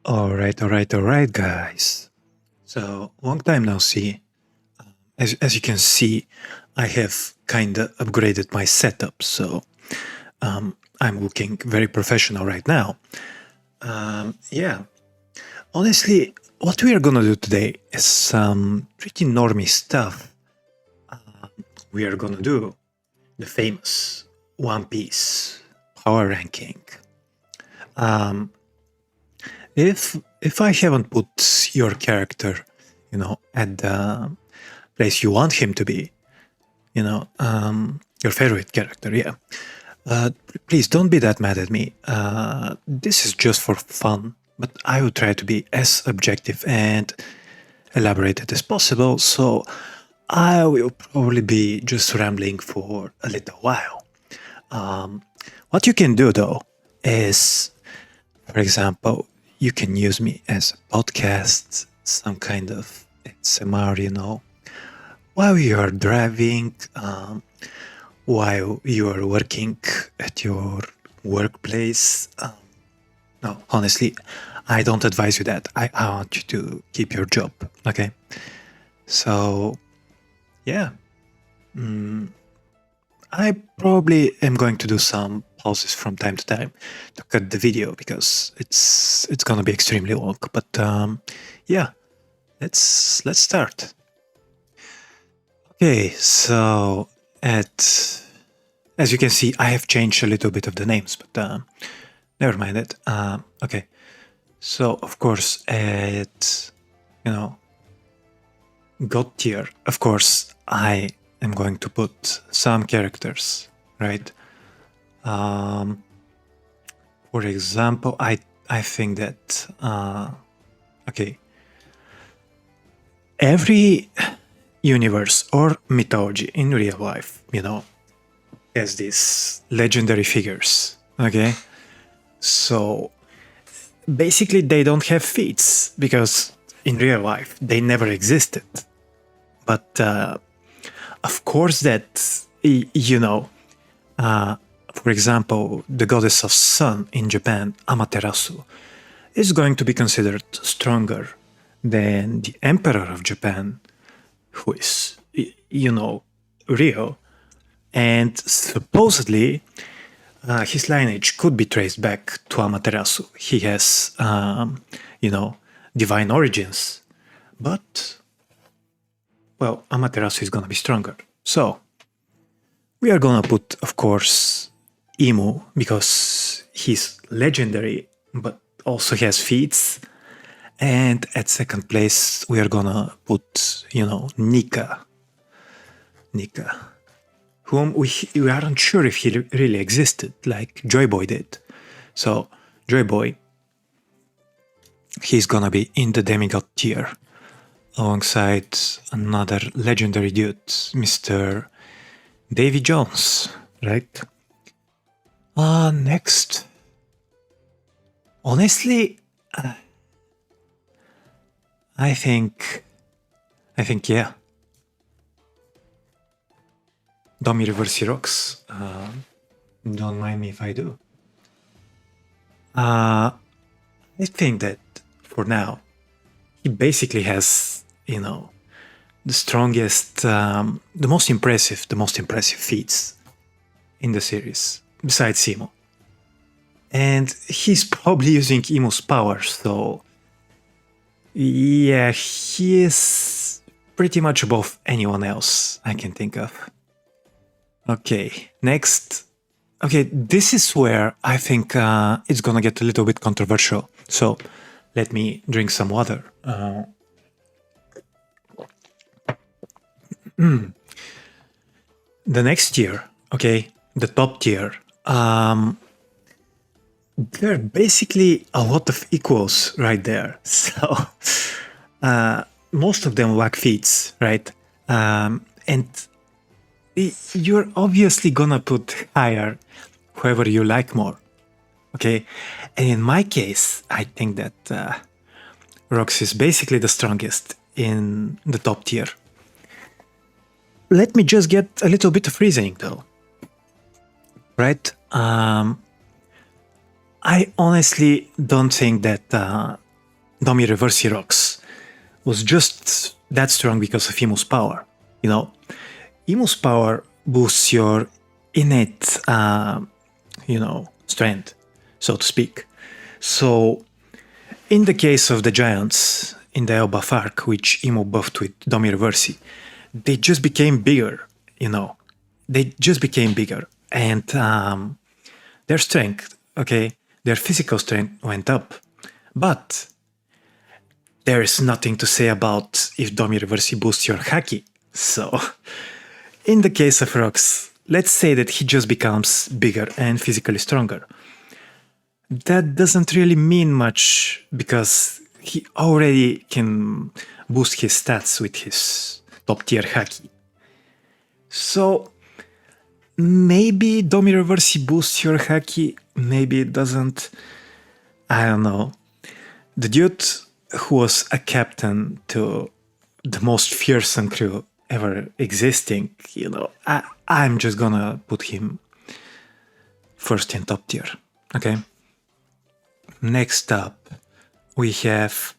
All right, guys. So, long time no see. As you can see, I have kind of upgraded my setup, so I'm looking very professional right now. Yeah, honestly, what we are gonna do today is some pretty normie stuff. We are gonna do the famous One Piece power ranking. Um, if I haven't put your character, at the place you want him to be, your favorite character, yeah. Please don't be that mad at me. This is just for fun, but I will try to be as objective and elaborated as possible, so I will probably be just rambling for a little while. What you can do though is, for example, you can use me as a podcast, some kind of ASMR, while you are driving, while you are working at your workplace. No, honestly, I don't advise you that. I want you to keep your job, okay? So, yeah. I probably am going to do some pauses from time to time to cut the video because it's gonna be extremely long. But yeah, let's start. Okay, so as you can see, I have changed a little bit of the names, but never mind it. Okay, so of course at God tier, of course I am going to put some characters, right? For example, I think that okay, every universe or mythology in real life, has these legendary figures. Okay, so basically they don't have feats because in real life they never existed. But of course that for example, the goddess of sun in Japan, Amaterasu, is going to be considered stronger than the emperor of Japan, who is, real. And supposedly, his lineage could be traced back to Amaterasu. He has, divine origins. But, well, Amaterasu is going to be stronger. So, we are going to put, of course, Imu, because he's legendary, but also has feats. And at second place, we are gonna put, Nika, whom we aren't sure if he really existed, like Joy Boy did. So, Joy Boy, he's gonna be in the demigod tier, alongside another legendary dude, Mr. Davy Jones, right? Next. Honestly, I think, yeah. Domi Reverse Rocks. Don't mind me if I do. I think that for now, he basically has, the strongest, the most impressive feats in the series, besides Imo. And he's probably using Imu's power, so yeah, he is pretty much above anyone else I can think of. Okay, next. Okay, this is where I think it's gonna get a little bit controversial. So let me drink some water. The next tier, okay, the top tier. There are basically a lot of equals right there. So most of them lack feats, right? And you're obviously gonna put higher whoever you like more. Okay, and in my case, I think that Rox is basically the strongest in the top tier. Let me just get a little bit of reasoning though. Right? I honestly don't think that Domi Reversi Rocks was just that strong because of Imu's power. You know, Imu's power boosts your innate, strength, so to speak. So, in the case of the giants in the Elbaf arc, which Imu buffed with Domi Reversi, they just became bigger, you know. They just became bigger. And their strength, okay, their physical strength went up. But there is nothing to say about if Domi Reversi boosts your Haki. So, in the case of Rocks, let's say that he just becomes bigger and physically stronger. That doesn't really mean much because he already can boost his stats with his top tier Haki. So maybe Domi Reversi boosts your Haki, maybe it doesn't. I don't know. The dude who was a captain to the most fearsome crew ever existing, I'm just gonna put him first in top tier. Okay. Next up, we have.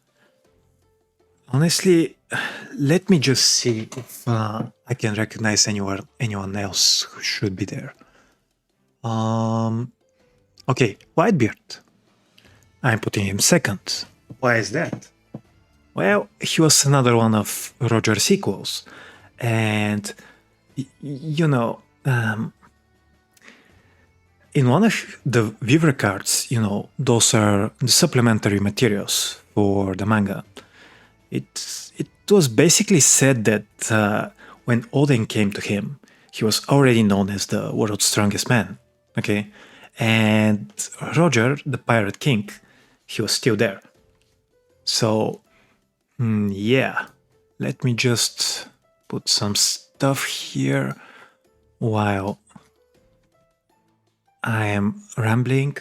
Honestly, let me just see if I can recognize anyone else who should be there. Okay, Whitebeard. I'm putting him second. Why is that? Well, he was another one of Roger's sequels, and in one of the Weaver cards, those are the supplementary materials for the manga. It was basically said that when Odin came to him, he was already known as the world's strongest man. Okay, and Roger, the Pirate King, he was still there. So, yeah, let me just put some stuff here while I am rambling.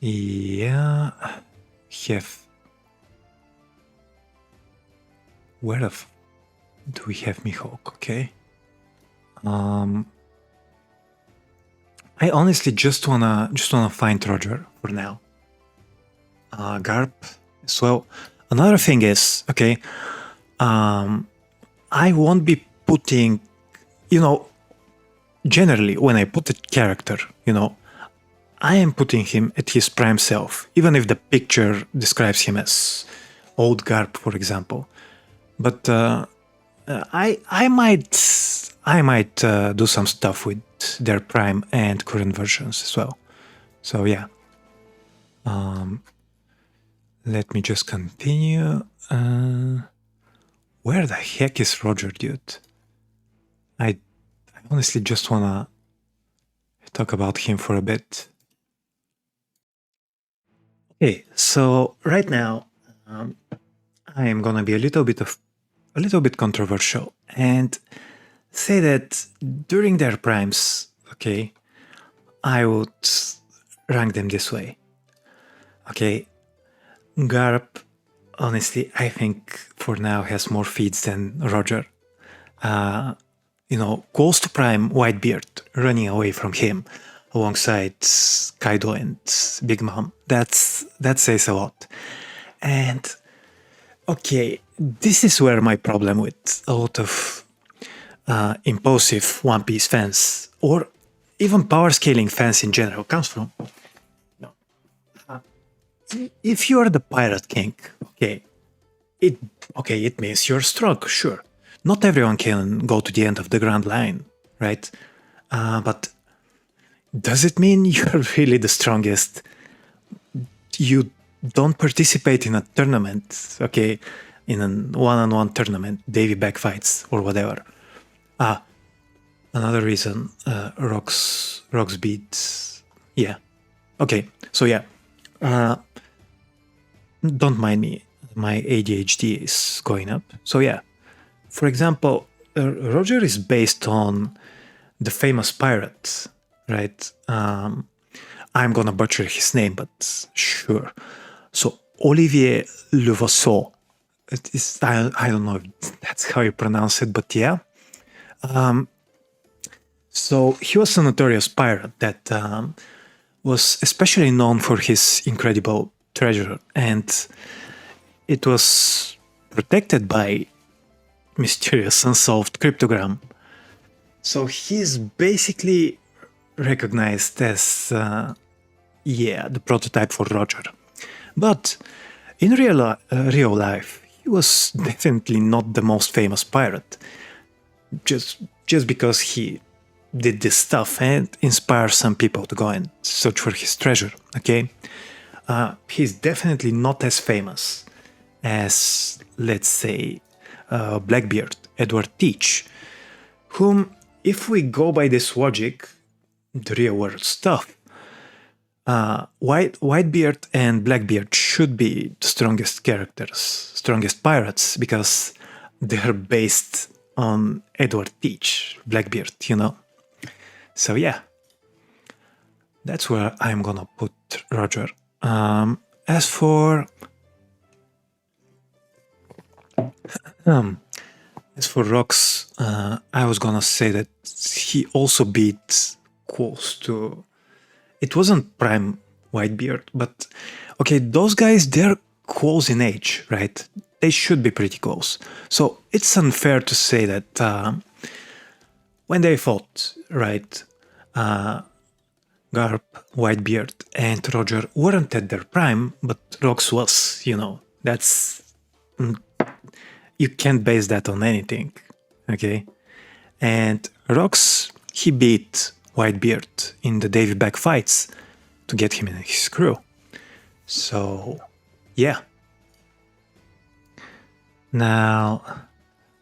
Yeah, where do we have Mihawk? Okay. I honestly just wanna find Roger for now. Garp as well. Another thing is, okay, I won't be putting, generally when I put a character, I am putting him at his prime self, even if the picture describes him as old Garp, for example. But I might do some stuff with their prime and current versions as well. So yeah. Let me just continue. Where the heck is Roger, dude? I honestly just wanna talk about him for a bit. Okay, so right now I am gonna be a little bit controversial and say that during their primes, okay, I would rank them this way. Okay, Garp, honestly, I think for now has more feats than Roger. Goes to prime Whitebeard, running away from him alongside Kaido and Big Mom. That says a lot. And okay, this is where my problem with a lot of impulsive One Piece fans, or even power scaling fans in general, comes from. If you are the Pirate King, it means you're strong, sure. Not everyone can go to the end of the Grand Line, right? But does it mean you're really the strongest? You don't participate in a tournament, okay? In a one-on-one tournament, Davy backfights or whatever. Another reason, Rocks beats. Yeah. Okay, so yeah. Don't mind me. My ADHD is going up. So yeah. For example, Roger is based on the famous pirate, right? I'm gonna butcher his name, but sure. So Olivier Levasseur. It is, I don't know if that's how you pronounce it, but yeah. So he was a notorious pirate that was especially known for his incredible treasure, and it was protected by mysterious unsolved cryptogram. So he's basically recognized as, the prototype for Roger. But in real life, he was definitely not the most famous pirate. Just because he did this stuff and inspired some people to go and search for his treasure. Okay, he's definitely not as famous as, let's say, Blackbeard, Edward Teach, whom, if we go by this logic, the real world stuff, Whitebeard and Blackbeard should be the strongest characters, strongest pirates, because they're based on Edward Teach, Blackbeard, you know. So yeah, that's where I'm gonna put Roger. As for Rox, I was gonna say that he also beat close to. It wasn't prime Whitebeard, but okay, those guys, they're close in age, right? They should be pretty close. So it's unfair to say that when they fought, right, Garp, Whitebeard, and Roger weren't at their prime, but Rox was, you know. That's. You can't base that on anything, okay? And Rox, he beat Whitebeard in the Davy Back fights to get him in his crew. So, yeah. Now,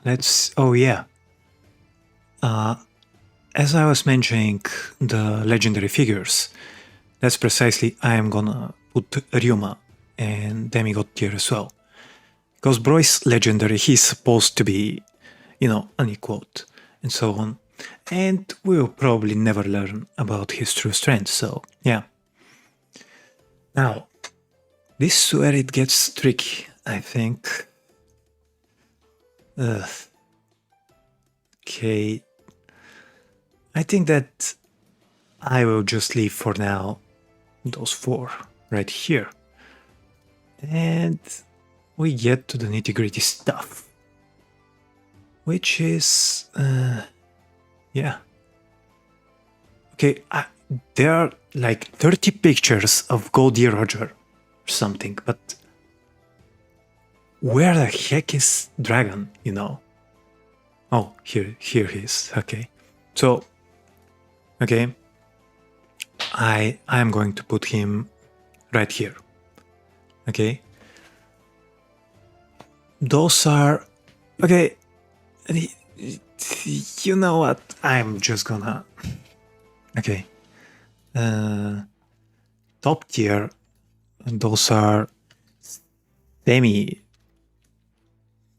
let's. Oh, yeah. As I was mentioning the legendary figures, that's precisely I am gonna put Ryuma and Demigod tier as well. Because Broy's legendary, he's supposed to be, you know, unequaled and so on. And we'll probably never learn about his true strength, so yeah. Now, this is where it gets tricky, I think. Okay. I think that I will just leave for now those four right here. And we get to the nitty-gritty stuff. Which is... yeah. Okay, there are like 30 pictures of Goldie Roger or something, but where the heck is Dragon, you know? Oh, here he is, okay. So, okay, I'm going to put him right here, okay? Those are, okay, you know what, I'm just gonna, okay, top tier, those are semi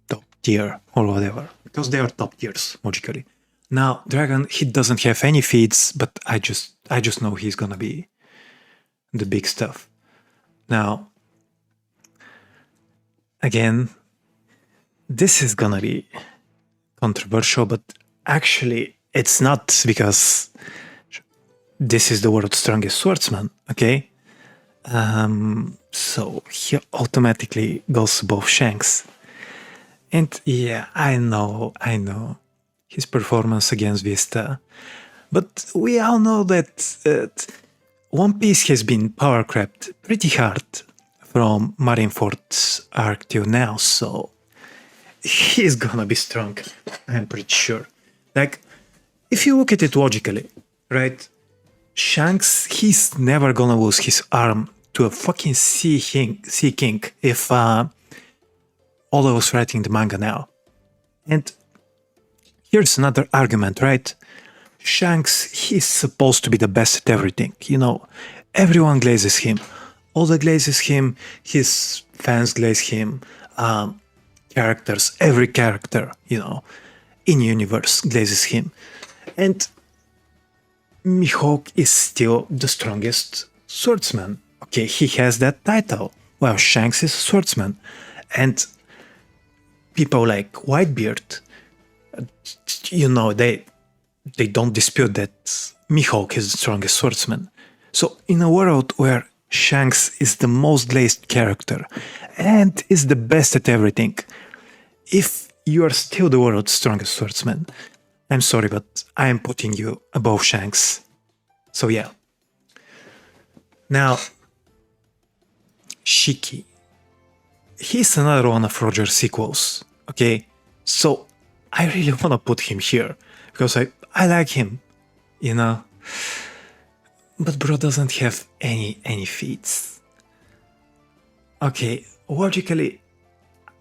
top tier or whatever, because they are top tiers, logically. Now, Dragon, he doesn't have any feats, but I just know he's gonna be the big stuff. Now, again, this is gonna be controversial, but actually it's not, because this is the world's strongest swordsman, okay? So he automatically goes above Shanks. And yeah, I know, his performance against Vista. But we all know that One Piece has been power crept pretty hard from Marineford's arc till now, so he's gonna be strong, I'm pretty sure. Like, if you look at it logically, right? Shanks, he's never gonna lose his arm to a fucking Sea King if Oda was writing the manga now. And here's another argument, right? Shanks, he's supposed to be the best at everything, you know. Everyone glazes him. Oda glazes him, his fans glaze him, characters, every character, you know, in universe glazes him. And Mihawk is still the strongest swordsman. Okay, he has that title, while Shanks is a swordsman. And people like Whitebeard, you know, they don't dispute that Mihawk is the strongest swordsman. So in a world where Shanks is the most glazed character and is the best at everything, if you are still the world's strongest swordsman, I'm sorry, but I am putting you above Shanks. So yeah. Now, Shiki. He's another one of Roger's sequels, okay? So I really want to put him here because I like him, you know? But bro doesn't have any feats. Okay, logically,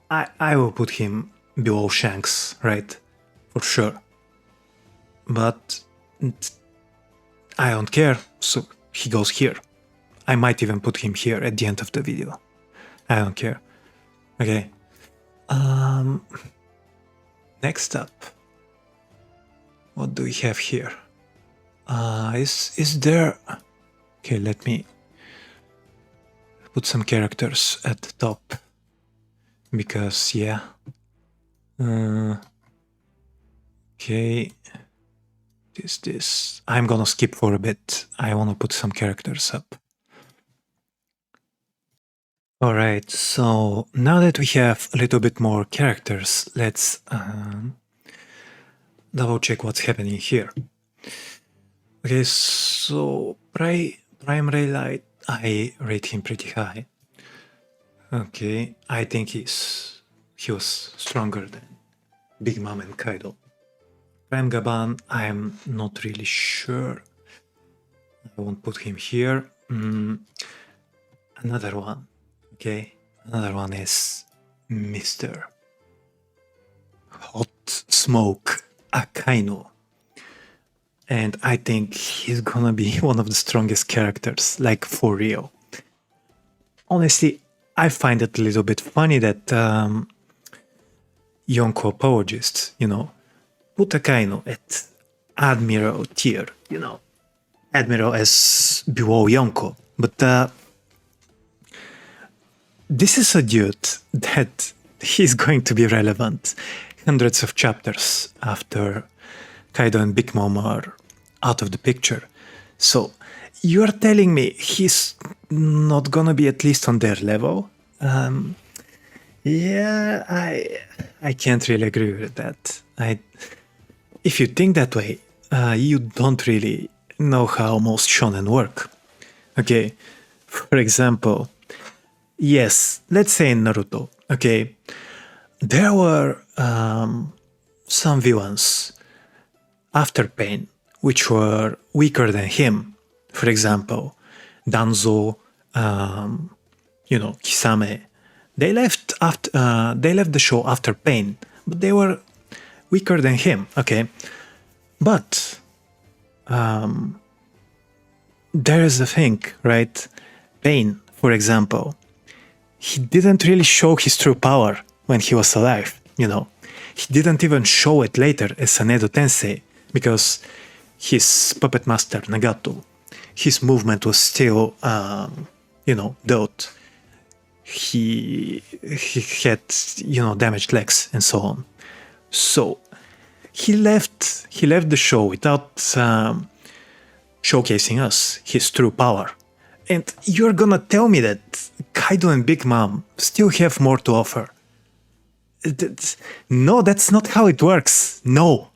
I will put him below Shanks, right? For sure. But I don't care, so he goes here. I might even put him here at the end of the video. I don't care. Okay. Next up. What do we have here? Is there... Okay, let me put some characters at the top. Because, yeah. Okay. This. I'm gonna skip for a bit. I wanna put some characters up. Alright, so now that we have a little bit more characters, let's double check what's happening here. Okay, so Prime Raylight, I rate him pretty high. Okay, I think he was stronger than Big Mom and Kaido. Prime Gaban, I'm not really sure. I won't put him here. Another one. Okay, another one is Mr. Hot Smoke Akainu. And I think he's gonna be one of the strongest characters, like for real. Honestly, I find it a little bit funny that Yonko apologists, put Akainu at Admiral tier, Admiral as below Yonko. But this is a dude that he's going to be relevant hundreds of chapters after Kaido and Big Mom are out of the picture. So you're telling me he's not gonna be at least on their level? Yeah, I can't really agree with that. If you think that way, you don't really know how most shonen work. Okay, for example, yes, let's say in Naruto, okay, there were some villains after Pain which were weaker than him. For example, Danzo, Kisame. They left the show after Pain, but they were weaker than him. Okay, but there is a thing, right? Pain, for example, he didn't really show his true power when he was alive. He didn't even show it later as an Edo Tensei because his puppet master Nagato, his movement was still, doubt. He had, damaged legs and so on. So he left the show without showcasing us his true power. And you're gonna tell me that Kaido and Big Mom still have more to offer? No, that's not how it works. No.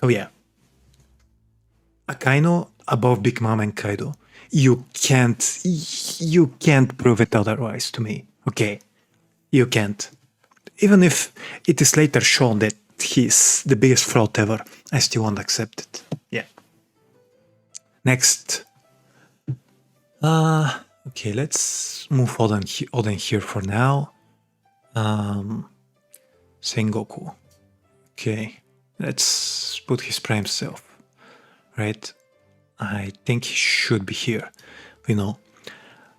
So yeah. Akainu above Big Mom and Kaido. You can't prove it otherwise to me. Okay? You can't. Even if it is later shown that he's the biggest fraud ever, I still won't accept it. Yeah. Next. Okay, let's move Oden here for now. Sengoku. Okay, let's put his prime self. Right? I think he should be here.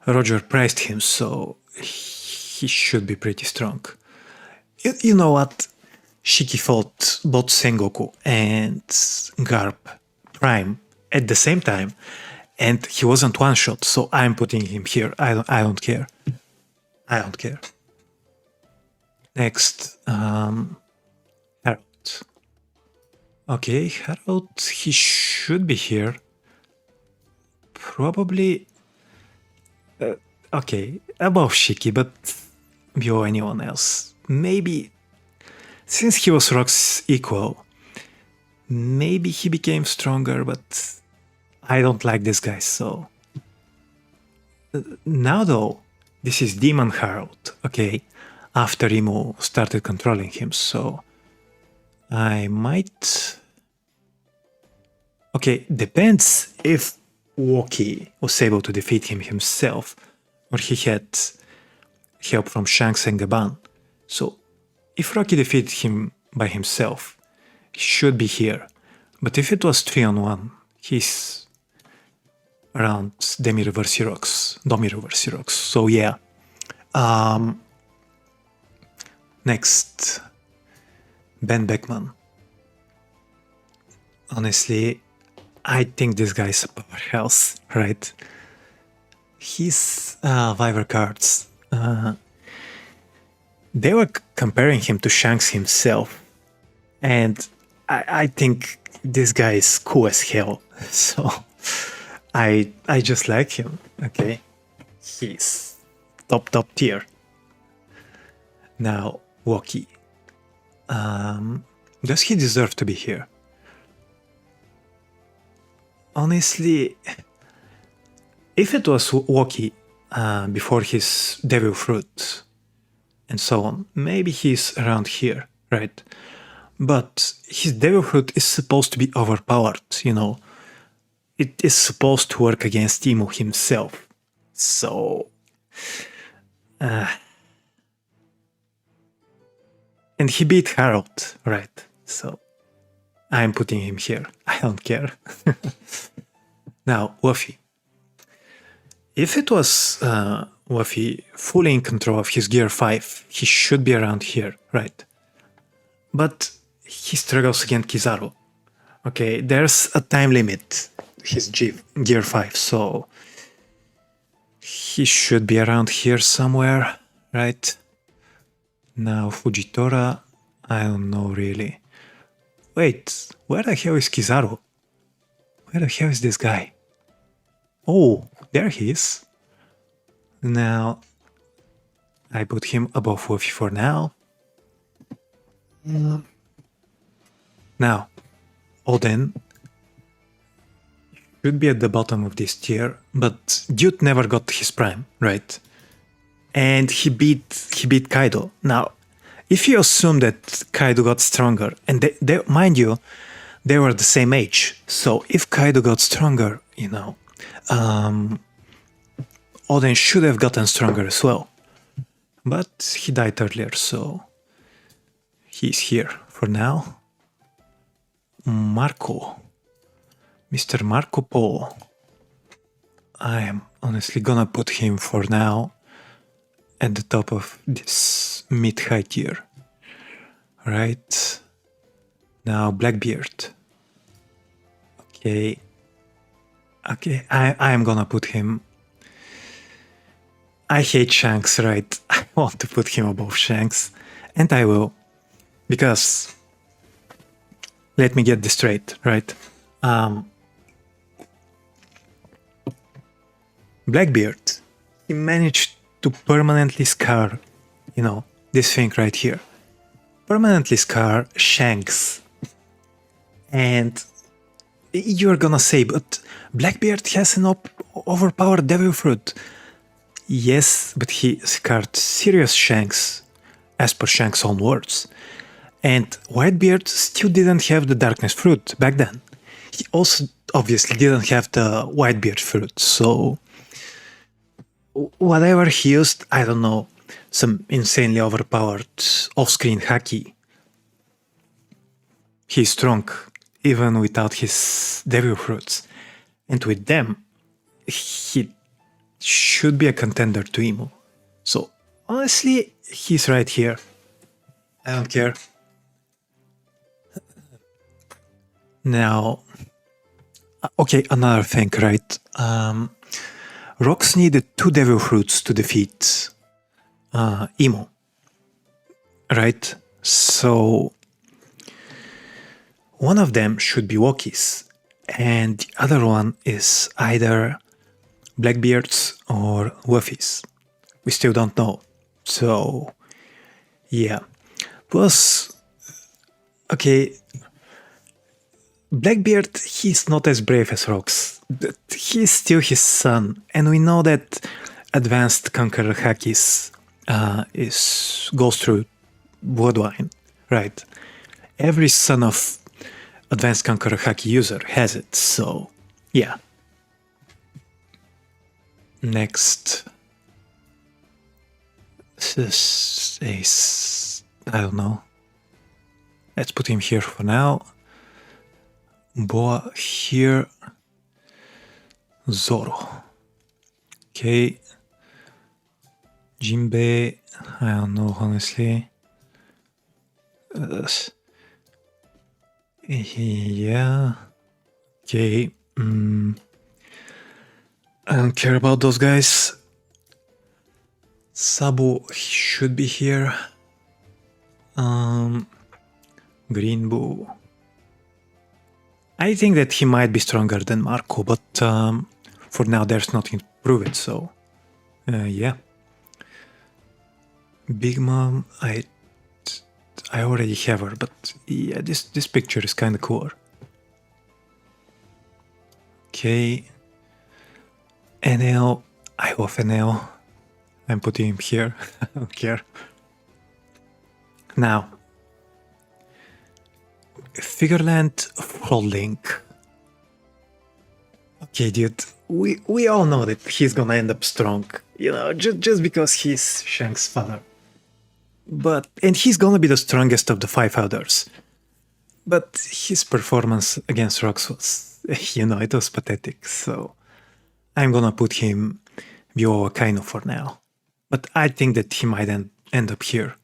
Roger priced him, so he should be pretty strong. You know what? Shiki fought both Sengoku and Garp Prime at the same time, and he wasn't one shot, so I'm putting him here. I don't care. I don't care. Next, Harold. Okay, Harold, he should be here. Probably, okay, above Shiki, but below anyone else. Maybe, since he was Rock's equal, maybe he became stronger, but I don't like this guy, so... Now though, this is Demon Herald, okay? After Imo started controlling him, so... I might... Okay, depends if Woki was able to defeat him himself, or he had help from Shanks and Gaban. So, if Rocky defeated him by himself, he should be here. But if it was 3-on-1, he's around Domiro Versirox. So yeah. Next, Ben Beckman. Honestly, I think this guy's a powerhouse, right? His Viver cards, they were comparing him to Shanks himself, and I think this guy is cool as hell. So I just like him. Okay, he's top tier. Now Woki, does he deserve to be here? Honestly, if it was Woki before his Devil Fruit and so on, maybe he's around here, right? But his Devil Fruit is supposed to be overpowered, you know. It is supposed to work against Imo himself. So... and he beat Harold, right? So I'm putting him here. I don't care. Now, Luffy. If it was Luffy fully in control of his Gear 5, he should be around here, right? But he struggles against Kizaru. Okay, there's a time limit, his Gear 5, so he should be around here somewhere, right? Now, Fujitora, I don't know really. Wait, where the hell is Kizaru? Where the hell is this guy? Oh, there he is. Now, I put him above Luffy for now. Now, Oden should be at the bottom of this tier, but Dude never got his prime, right? And he beat Kaido. Now, if you assume that Kaido got stronger, and mind you, they were the same age, so if Kaido got stronger, you know, Oden should have gotten stronger as well. But he died earlier, so he's here for now. Marco. Mr. Marco Polo. I am honestly gonna put him for now at the top of this mid-high tier. Right. Now Blackbeard. Okay. Okay, I am gonna put him... I hate Shanks, right? I want to put him above Shanks. And I will. Because... let me get this straight, right? Blackbeard, he managed to permanently scar, you know, this thing right here. Permanently scar Shanks. And you're gonna say, but Blackbeard has an overpowered Devil Fruit. Yes, but he scarred serious Shanks, as per Shanks' own words. And Whitebeard still didn't have the Darkness Fruit back then. He also obviously didn't have the Whitebeard Fruit, so... whatever he used, I don't know, some insanely overpowered off-screen haki. He's strong, even without his Devil Fruits. And with them, he should be a contender to Imo. So, honestly, he's right here. I don't care. Now, okay, another thing, right? Rocks needed 2 Devil Fruits to defeat Imo, right? So, one of them should be Woki's, and the other one is either Blackbeards or Wuffies. We still don't know. So, yeah. Plus, okay, Blackbeard, he's not as brave as Rox. He's still his son, and we know that advanced Conqueror Hakis goes through bloodline, right? Every son of advanced Conqueror Haki user has it, so yeah. Next, this is, I don't know. Let's put him here for now. Boa here. Zoro. Okay. Jinbei, I don't know, honestly. Yeah. Okay. I don't care about those guys. Sabo should be here. Green Bull. I think that he might be stronger than Marco, but for now there's nothing to prove it, so yeah. Big Mom, I already have her, but yeah, this picture is kind of cooler. Okay. NL, I love NL. I'm putting him here. I don't care. Now, Figureland Frollink. Okay, dude, we all know that he's gonna end up strong, you know, just because he's Shank's father. And he's gonna be the strongest of the 5 others. But his performance against Rox was, you know, it was pathetic, so I'm gonna put him below Akainu for now. But I think that he might end up here.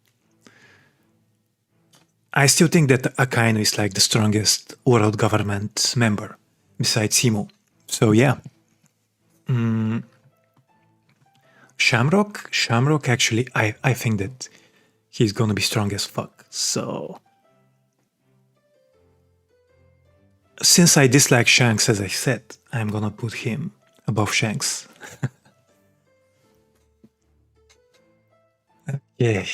I still think that Akainu is like the strongest world government member, besides Simu. So yeah. Shamrock actually, I think that he's gonna be strong as fuck, so... Since I dislike Shanks, as I said, I'm gonna put him above Shanks. Okay.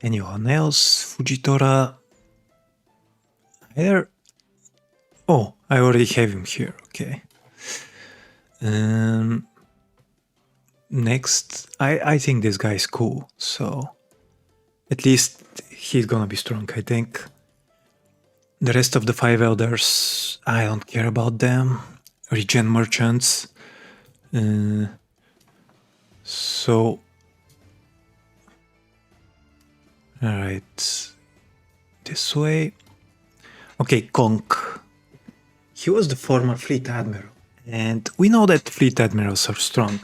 Anyone else? Fujitora? Either? Oh, I already have him here, okay. Next, I think this guy is cool, so at least he's gonna be strong, I think. The rest of the 5 elders, I don't care about them. Regen merchants. So... Alright. This way. Okay, Konk. He was the former fleet admiral. And we know that fleet admirals are strong.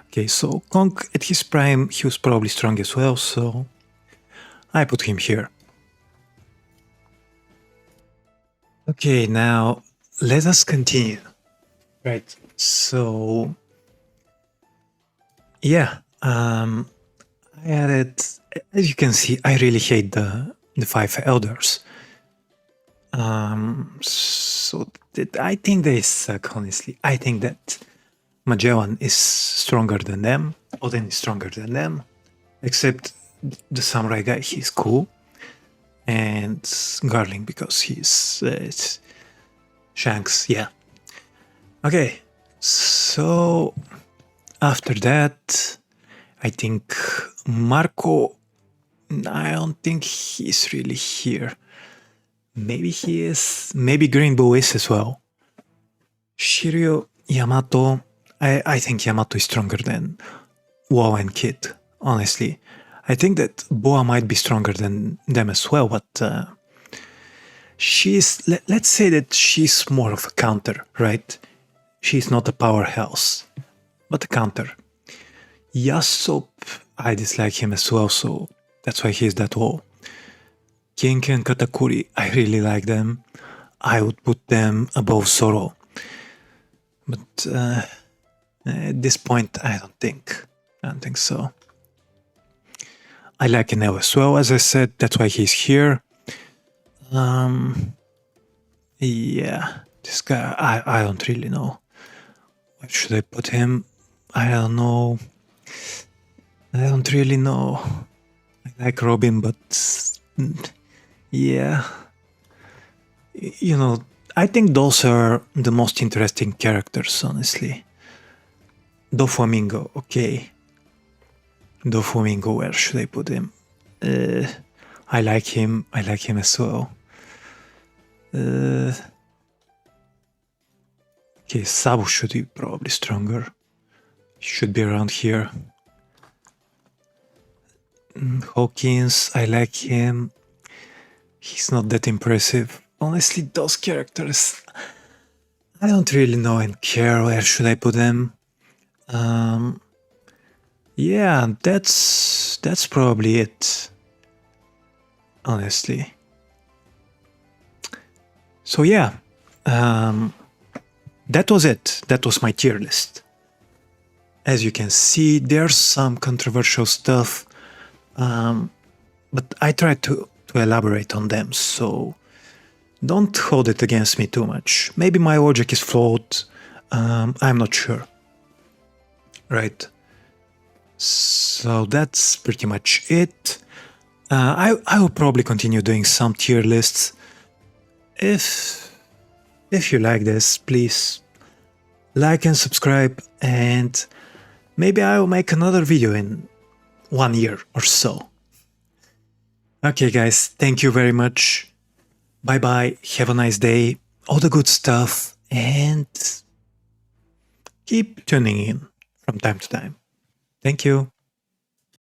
Okay, so Konk at his prime, he was probably strong as well, so I put him here. Okay, now let us continue. Right, so yeah, I added, as you can see, I really hate the 5 elders. So I think they suck, honestly. I think that Magellan is stronger than them, Odin is stronger than them, except the samurai guy, he's cool. And Garling, because he's Shanks, yeah. Okay, so after that, I think Marco, I don't think he's really here. Maybe he is, maybe Green Bull is as well. Shiryu, Yamato, I think Yamato is stronger than Wow and Kid, honestly. I think that Boa might be stronger than them as well, but let's say that she's more of a counter, right? She's not a powerhouse, but a counter. Yasop, I dislike him as well, so that's why he's that low. Genki and Katakuri, I really like them. I would put them above Zoro. But at this point, I don't think so. I like Enel as well, as I said, that's why he's here. Yeah, this guy, I don't really know. Where should I put him? I don't know. I don't really know. I like Robin, but yeah. You know, I think those are the most interesting characters, honestly. Doflamingo, okay. Doflamingo, where should I put him? I like him. I like him as well. Okay, Sabu should be probably stronger. Should be around here. Hawkins, I like him. He's not that impressive. Honestly, those characters, I don't really know and care where should I put them. Yeah, that's probably it. Honestly. So yeah, that was it. That was my tier list. As you can see, there's some controversial stuff, but I tried to elaborate on them, so don't hold it against me too much. Maybe my logic is flawed, I'm not sure. Right. So that's pretty much it. I will probably continue doing some tier lists. If you like this, please like and subscribe, and maybe I will make another video in 1 year or so. Okay guys, thank you very much. Bye bye, have a nice day, all the good stuff, and keep tuning in from time to time. Thank you.